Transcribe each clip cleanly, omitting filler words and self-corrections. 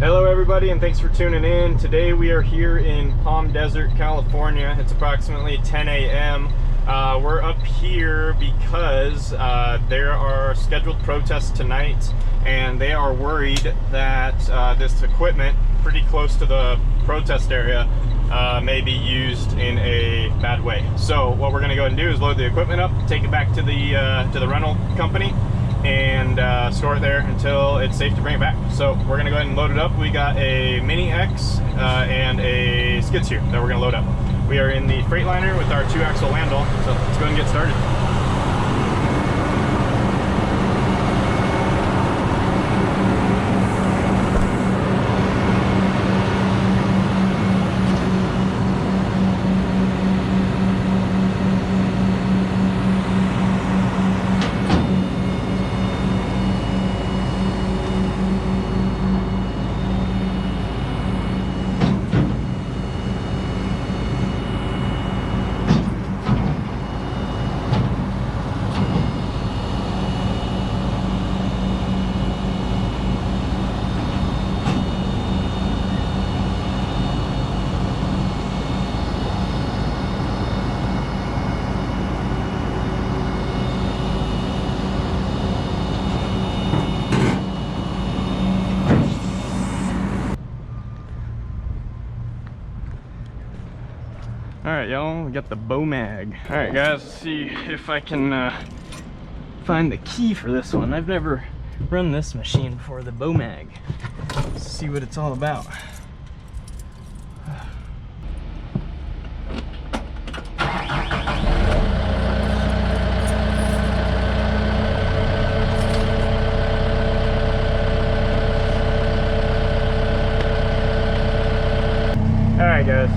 Hello everybody, and thanks for tuning in. Today we are here in Palm Desert, California. It's approximately 10 a.m. We're up here because there are scheduled protests tonight, and they are worried that this equipment pretty close to the protest area may be used in a bad way. So what we're going to go ahead and do is load the equipment up, take it back to the rental company, and store it there until it's safe to bring it back. So we're gonna go ahead and load it up. We got a Mini X and a skid steer that we're gonna load up. We are in the Freightliner with our 2-axle landau, so let's go ahead and get started. Alright y'all, we got the BOMAG. Alright guys, let's see if I can find the key for this one. I've never run this machine before, the BOMAG. Let's see what it's all about. Alright guys.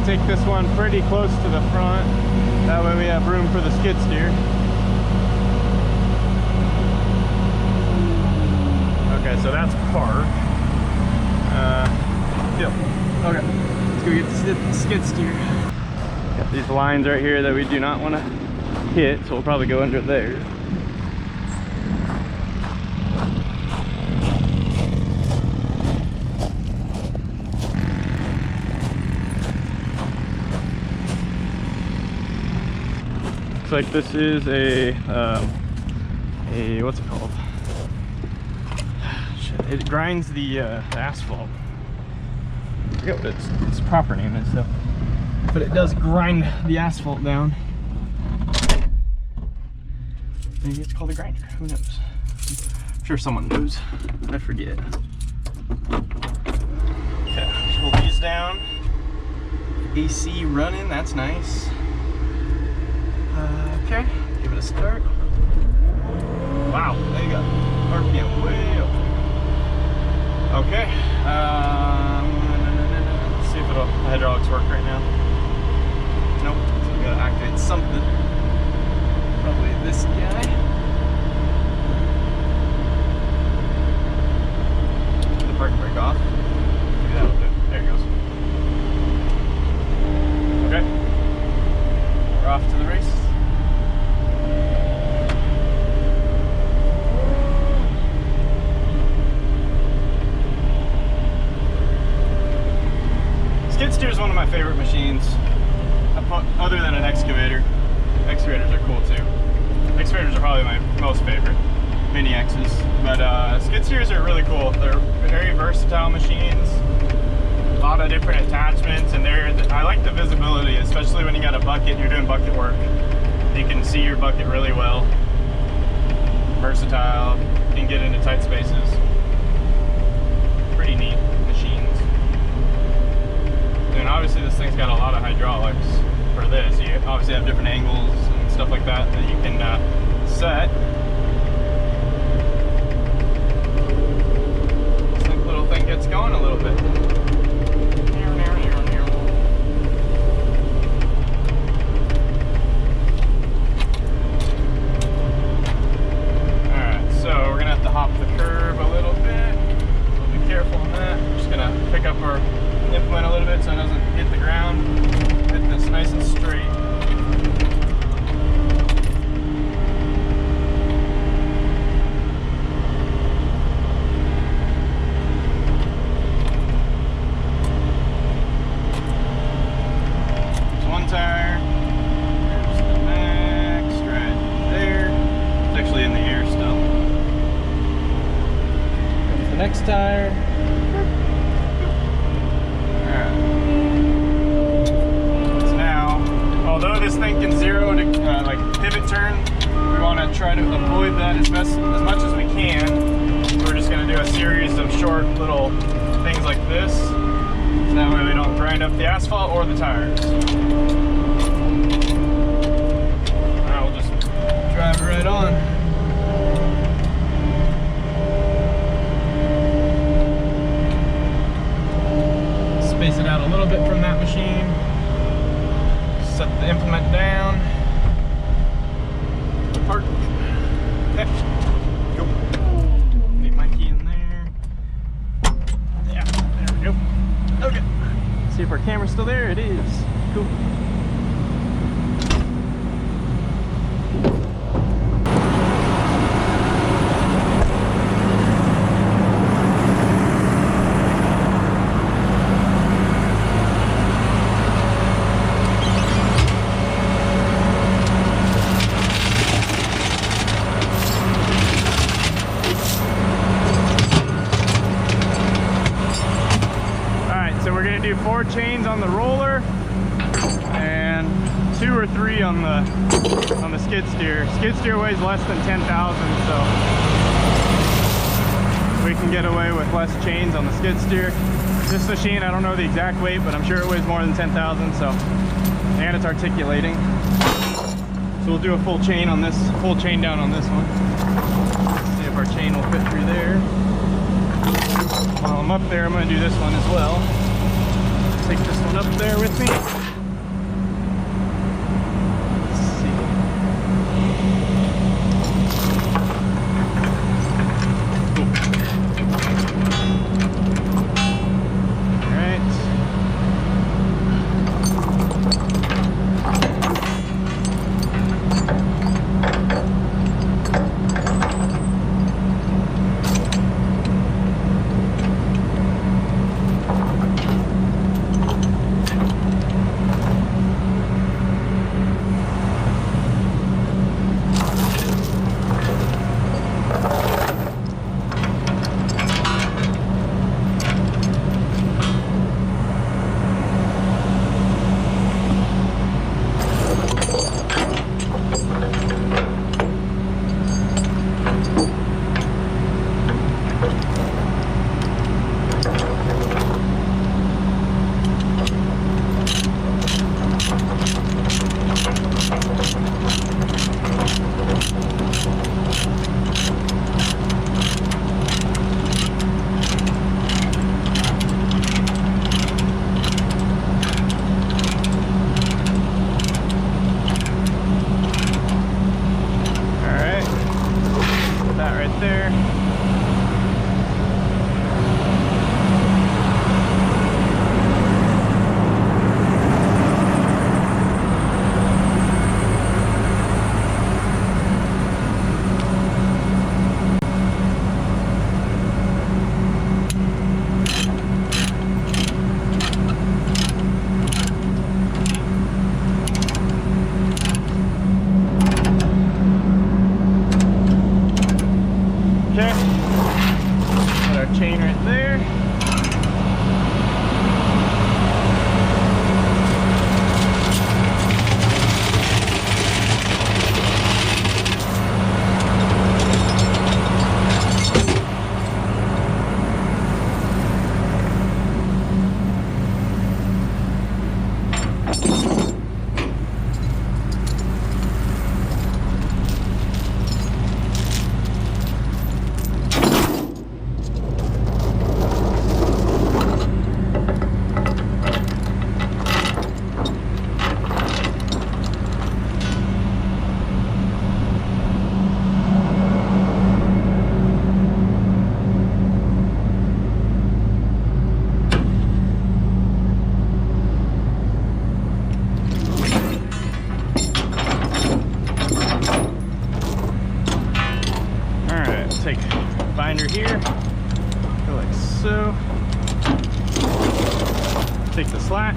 take this one pretty close to the front. That way we have room for the skid steer. Okay, so that's parked. Yep. Okay, let's go get the skid steer. Got these lines right here that we do not want to hit, so we'll probably go under there. Looks like this is a what's it called? Shit, it grinds the asphalt. I forget what its proper name is though. But it does grind the asphalt down. Maybe it's called a grinder, who knows? I'm sure someone knows. I forget. Okay, pull these down. AC running, that's nice. Okay, give it a start. Wow, there you go. RPM way up. Okay, let's see if the hydraulics work right now. Nope, so we gotta activate something. Probably this guy. The parking brake off. Maybe that'll do it. There it goes. Okay, we're off to the races. Skid steer is one of my favorite machines, other than an excavator. Excavators are cool too. Excavators are probably my most favorite, mini X's. But skid steers are really cool. They're very versatile machines, a lot of different attachments, and I like the visibility, especially when you got a bucket and you're doing bucket work. You can see your bucket really well. Versatile, you can get into tight spaces. Pretty neat machines. And obviously this thing's got a lot of hydraulics for this. You obviously have different angles and stuff like that that you can set. This little thing gets going a little bit. Alright, so we're gonna have to hop the curb a little bit. So be careful on that. We're just gonna pick up our implement a little bit so it doesn't hit the ground. Hit this nice and straight. There's one tire. There's the next right there. It's actually in the air still. There's the next tire. Although this thing can zero to like pivot turn, we want to try to avoid that as much as we can. So we're just going to do a series of short little things like this. So that way we don't grind up the asphalt or the tires. Now we'll just drive right on. Space it out a little bit from that machine. Set the implement down. Park. Okay. Go. Leave my key in there. Yeah, there we go. Okay. See if our camera's still there. It is. Cool. Do 4 chains on the roller and 2 or 3 on the skid steer. Skid steer weighs less than 10,000, so we can get away with less chains on the skid steer. This machine, I don't know the exact weight, but I'm sure it weighs more than 10,000. So, and it's articulating. So we'll do a full chain on this, full chain down on this one. See if our chain will fit through there. While I'm up there, I'm going to do this one as well. Take this one up there with me. Trent there. Take binder here, go like so. Take the slack,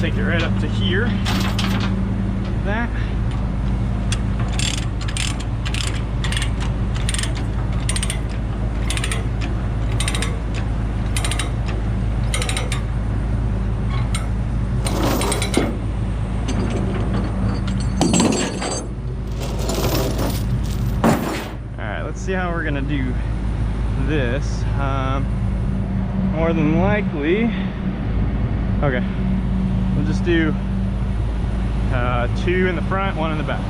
take it right up to here, like that. See how we're gonna do this. More than likely, okay, we'll just do 2 in the front, 1 in the back.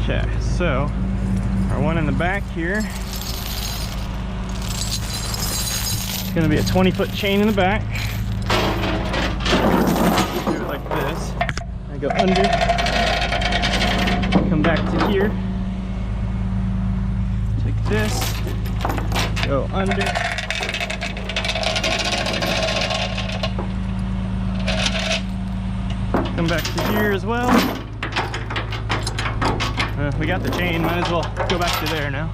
Okay, so our one in the back here, it's going to be a 20-foot chain in the back. Do it like this. I go under, come back to here, take this, go under, come back to here as well. We got the chain, might as well go back to there now.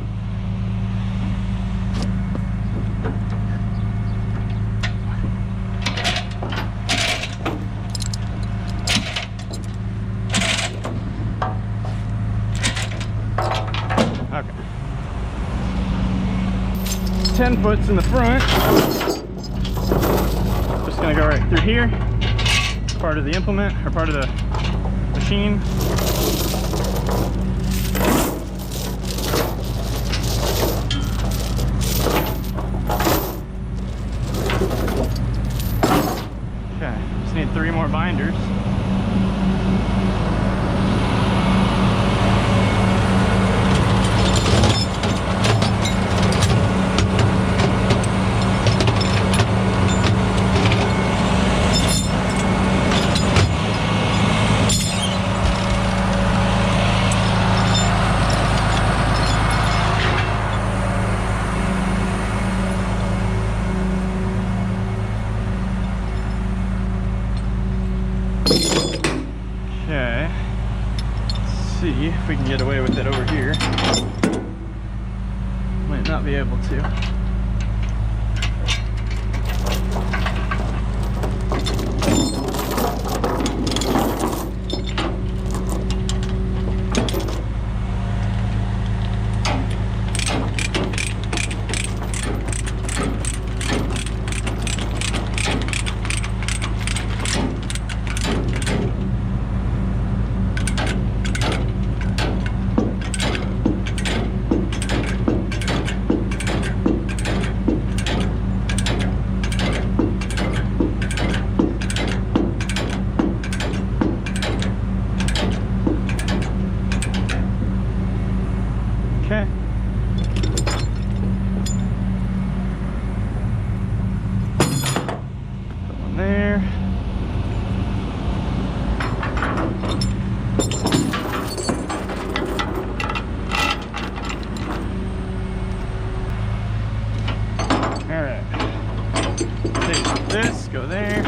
Okay. 10 foot's in the front. Just gonna go right through here. Part of the implement, or part of the machine. Just need 3 more binders. Okay, let's see if we can get away with it over here. Might not be able to. All right. Take this, go there.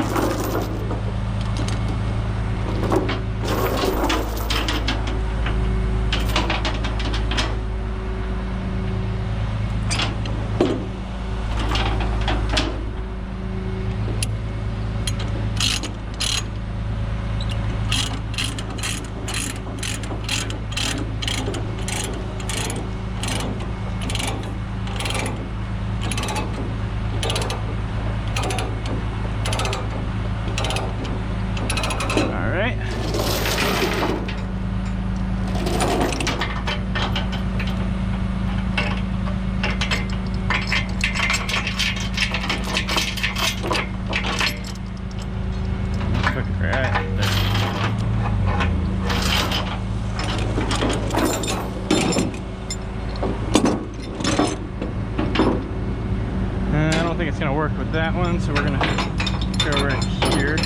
It's gonna work with that one, so we're gonna go right here.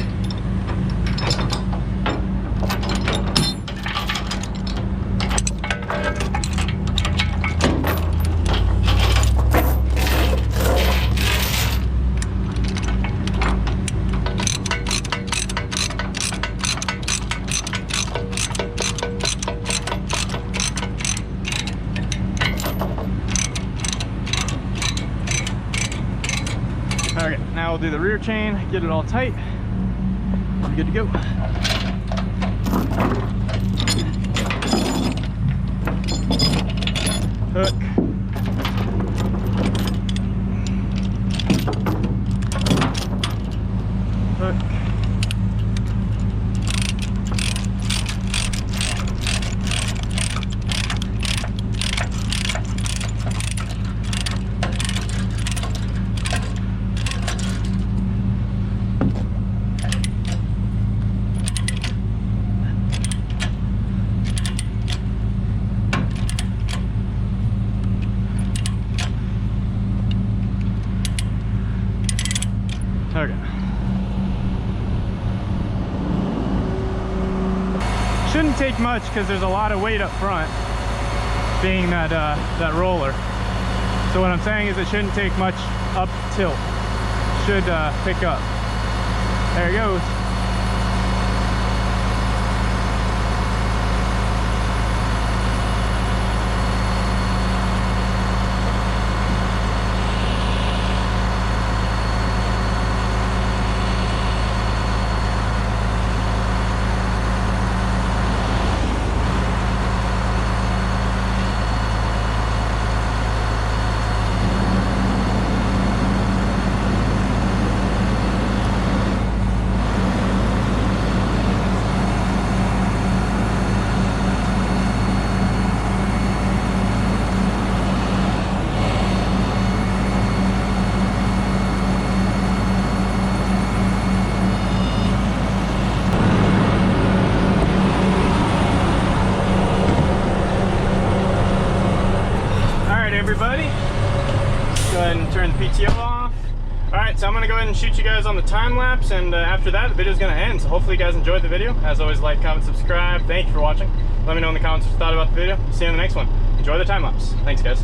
Okay, now we'll do the rear chain, get it all tight. We're good to go. Hook. Hook. Okay. Shouldn't take much because there's a lot of weight up front, being that that roller. So what I'm saying is it shouldn't take much up tilt. Should pick up. There it goes. Everybody, go ahead and turn the PTO off. Alright, so I'm going to go ahead and shoot you guys on the time lapse, and after that the video is going to end. So hopefully you guys enjoyed the video. As always, like, comment, subscribe. Thank you for watching. Let me know in the comments what you thought about the video. See you in the next one. Enjoy the time lapse. Thanks guys.